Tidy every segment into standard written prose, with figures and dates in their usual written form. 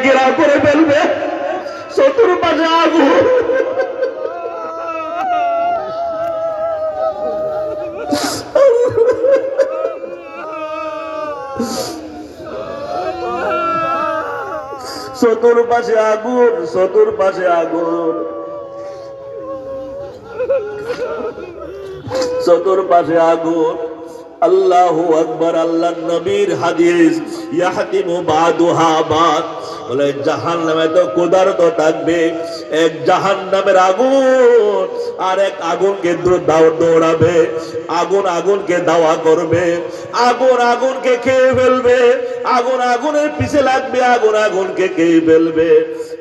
ঘেরাও করে ফেলবে, চতুর্পাশে আগুন। চতুর্পাশে আগুন, চতুর্পাশে আগুন, চতুর্পাশে আগুন। আল্লাহু আকবার। আল্লাহ নবীর হাদিস, ইয়াহতিমু বাদুহা বাদ, বলে জাহান্নামে তো ক্ষুধার্ত থাকবে, এক জাহান্নামের আগুন আর এক আগুনকে দৌড়াবে, আগুন আগুনকে দাওয়া করবে, আগুন আগুনকে খেয়ে ফেলবে, আগুন আগুনের পিছে লাগবে, আগুন আগুনকে খেয়ে ফেলবে।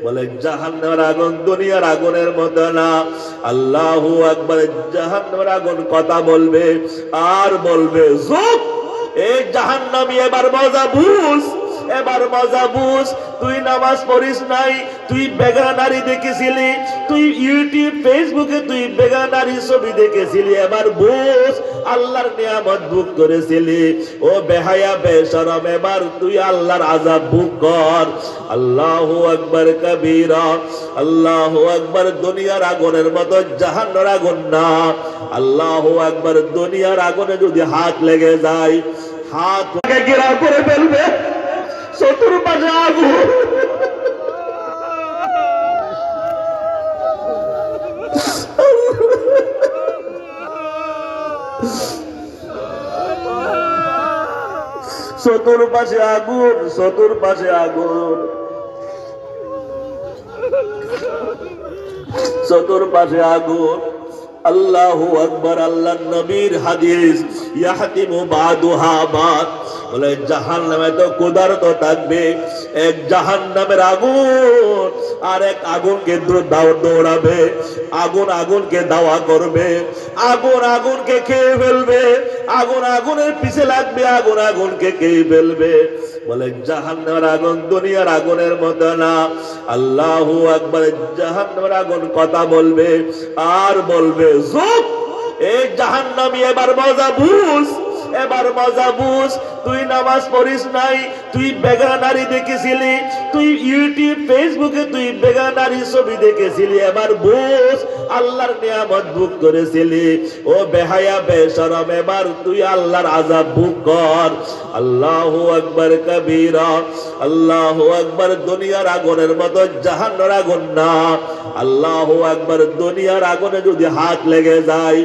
বলে জাহান্নামের আগুন দুনিয়ার আগুনের মতো না। আল্লাহু আকবার। জাহান্নামের আগুন কথা বলবে আর বলবে, চুপ, এই জাহান্নামী এবার মজা বুঝ, এবার মজা বুঝ। তুই নামাজ পড়িস নাই, তুই বেগানা নারী দেখেছিলি, তুই ইউটিউব ফেসবুকে তুই বেগানা নারী ছবি দেখেছিলি, এবার বুঝ আল্লাহর নিয়ামত ভোগ করেছিলি। ও বেহায়া বেশরম, এবার তুই আল্লাহর আযাব ভোগ কর। আল্লাহু আকবার কবীরা। আল্লাহু আকবার। দুনিয়ার আগুনের মতো জাহান্নামের আগুন না। আল্লাহু আকবার। দুনিয়ার আগুনে যদি হাত লেগে যায়, হাত ঘেরাও করে ফেলবে, চতুর্পাশে আগুন। চতুর্পাশে আগুন, চতুর্পাশে আগুন, চতুর্পাশে আগুন। আল্লাহু আকবার। আল্লাহ নবীর হাদিস, ইয়াহতিমু বাদুহা বাদ, বলে জাহান্নামে তো ক্ষুধার্ত থাকবে, এক জাহান্নামের আগুন আর এক আগুনকে দৌড়াবে, আগুন আগুনকে দাওয়া করবে, আগুন আগুনকে খেয়ে ফেলবে, আগুন আগুনের পিছে লাগবে, আগুন আগুনকে খেয়ে ফেলবে। বলে জাহান্নামের আগুন দুনিয়ার আগুনের মতো না। আল্লাহু আকবার। জাহান্নামের আগুন কথা বলবে আর বলবে, চুপ, এই জাহান্নামী এবার মজা বুঝ, এবার মজা বুঝ। তুই নামাজ পড়িস নাই, তুই বেগানা নারী দেখেছিলি, তুই ইউটিউব ফেসবুকে তুই বেগানা নারী ছবি দেখেছিলি, এবার বুঝ আল্লাহর নিয়ামত ভোগ করেছিলি। ও বেহায়া বেশরম, এবার তুই আল্লাহর আযাব ভোগ কর। আল্লাহু আকবার কবীরা। আল্লাহু আকবার। দুনিয়ার আগুনের মতো জাহান্নামের আগুন না। আল্লাহু আকবার। দুনিয়ার আগুনে যদি হাত লেগে যায়,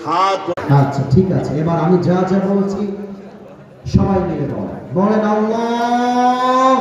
হাত। আচ্ছা ঠিক আছে, এবার আমি যা যা বলছি সবাই মিলে বলেন, আল্লাহ।